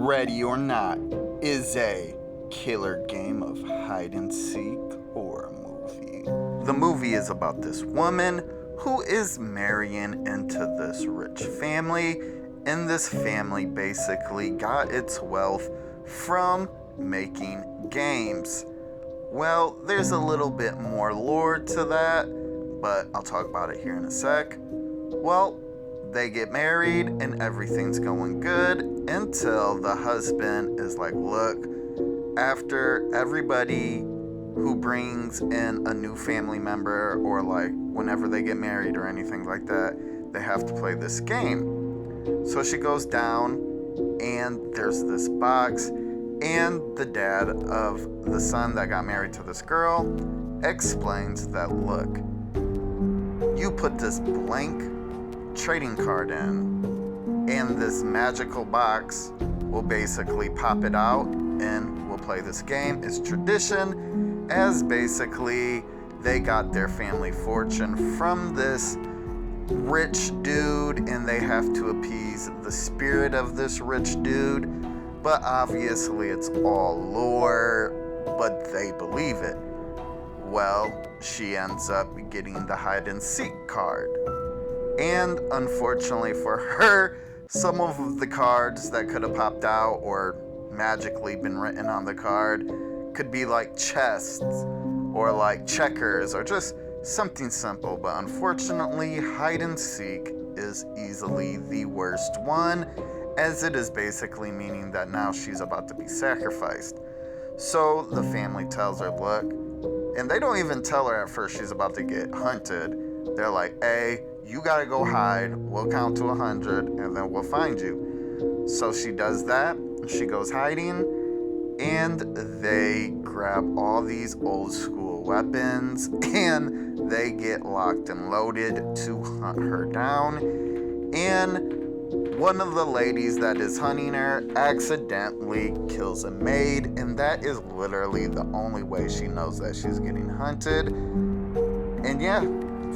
Ready or Not is a killer game of hide and seek horror movie. The movie is about this woman who is marrying into this rich family, and this family basically got its wealth from making games. Well, there's a little bit more lore to that, but I'll talk about it here in a sec. Well, they get married and everything's going good until the husband is like, look, after everybody who brings in a new family member, or like whenever they get married or anything like that, they have to play this game. So she goes down and there's this box, and the dad of the son that got married to this girl explains that, look, you put this blank trading card in, and this magical box will basically pop it out, and we'll play this game. It's tradition, as basically they got their family fortune from this rich dude, and they have to appease the spirit of this rich dude. But obviously it's all lore, but they believe it. Well, she ends up getting the hide and seek card. And unfortunately for her, some of the cards that could have popped out or magically been written on the card could be like chests or like checkers or just something simple. But unfortunately, hide and seek is easily the worst one, as it is basically meaning that now she's about to be sacrificed. So the family tells her, look, and they don't even tell her at first she's about to get hunted. They're like, hey, you gotta go hide. We'll count to 100 and then we'll find you. So she does that. She goes hiding, and they grab all these old school weapons and they get locked and loaded to hunt her down. And one of the ladies that is hunting her accidentally kills a maid, and that is literally the only way she knows that she's getting hunted. And yeah,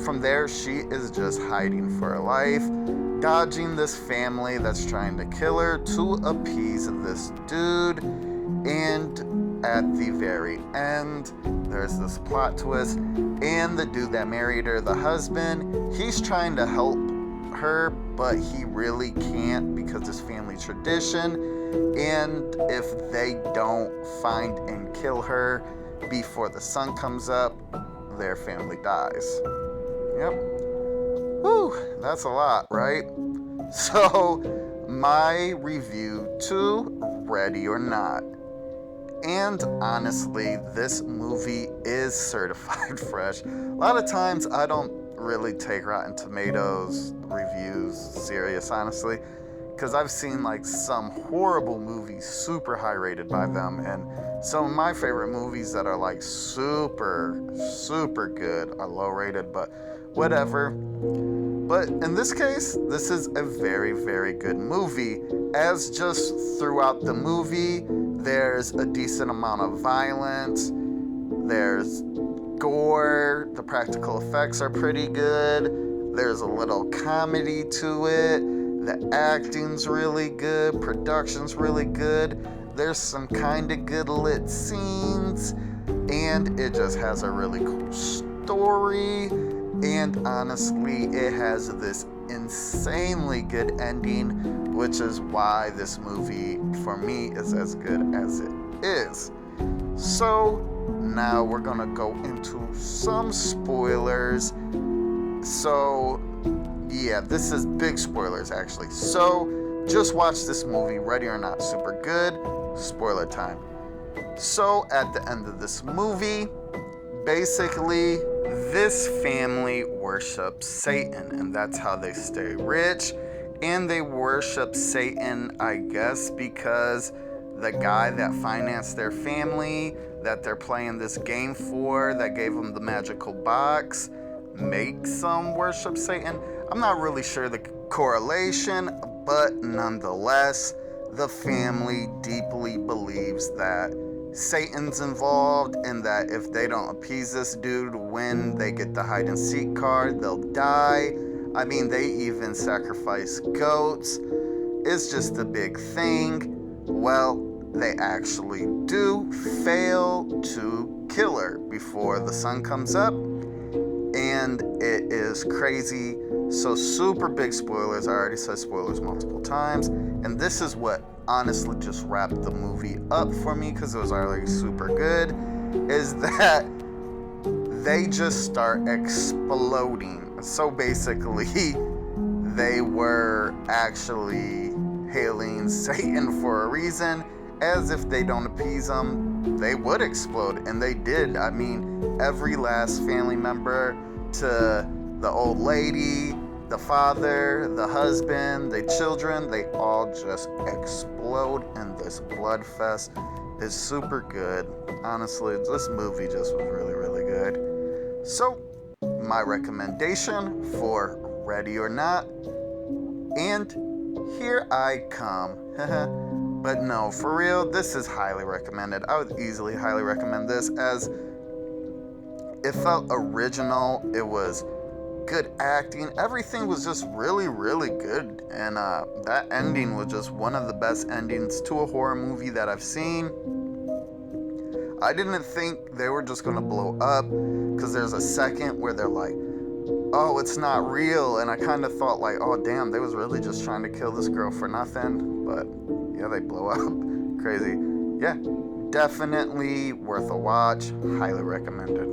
from there, she is just hiding for her life, dodging this family that's trying to kill her to appease this dude. And at the very end, there's this plot twist, and the dude that married her, the husband, he's trying to help her, but he really can't because it's family tradition. And if they don't find and kill her before the sun comes up, their family dies. Yep. Whew, that's a lot, right? So, my review to Ready or Not. And honestly, this movie is certified fresh. A lot of times I don't really take Rotten Tomatoes reviews serious, honestly, because I've seen like some horrible movies super high rated by them, and some of my favorite movies that are like super good are low rated, but whatever. But in this case, this is a very good movie, as just throughout the movie there's a decent amount of violence, there's gore, the practical effects are pretty good, there's a little comedy to it, the acting's really good, production's really good, there's some kind of good lit scenes, and it just has a really cool story. And honestly, it has this insanely good ending, which is why this movie, for me, is as good as it is. So, now we're gonna go into some spoilers. So, yeah, this is big spoilers, actually. So, just watch this movie, Ready or Not, super good. Spoiler time. So, at the end of this movie, basically, this family worships Satan, and that's how they stay rich. And they worship Satan, I guess, because the guy that financed their family, that they're playing this game for, that gave them the magical box, makes them worship Satan. I'm not really sure the correlation, but nonetheless, the family deeply believes that Satan's involved, and that if they don't appease this dude when they get the hide and seek card, they'll die. I mean, they even sacrifice goats. It's just a big thing. Well, they actually do fail to kill her before the sun comes up, and it is crazy. So super big spoilers. I already said spoilers multiple times, and this is what honestly just wrapped the movie up for me because it was already super good, is that they just start exploding. So basically, they were actually hailing Satan for a reason, as if they don't appease them, they would explode, and they did. I mean, every last family member, to the old lady, the father, the husband, the children, they all just explode, and this blood fest is super good. Honestly, this movie just was really, really good. So, my recommendation for Ready or Not, and here I come. But no, for real, this is highly recommended. I would easily highly recommend this, as it felt original. It was good acting. Everything was just really, really good. And that ending was just one of the best endings to a horror movie that I've seen. I didn't think they were just going to blow up, because there's a second where they're like, oh, it's not real. And I kind of thought like, oh, damn, they was really just trying to kill this girl for nothing. But yeah, they blow up. Crazy. Yeah, definitely worth a watch. Highly recommended.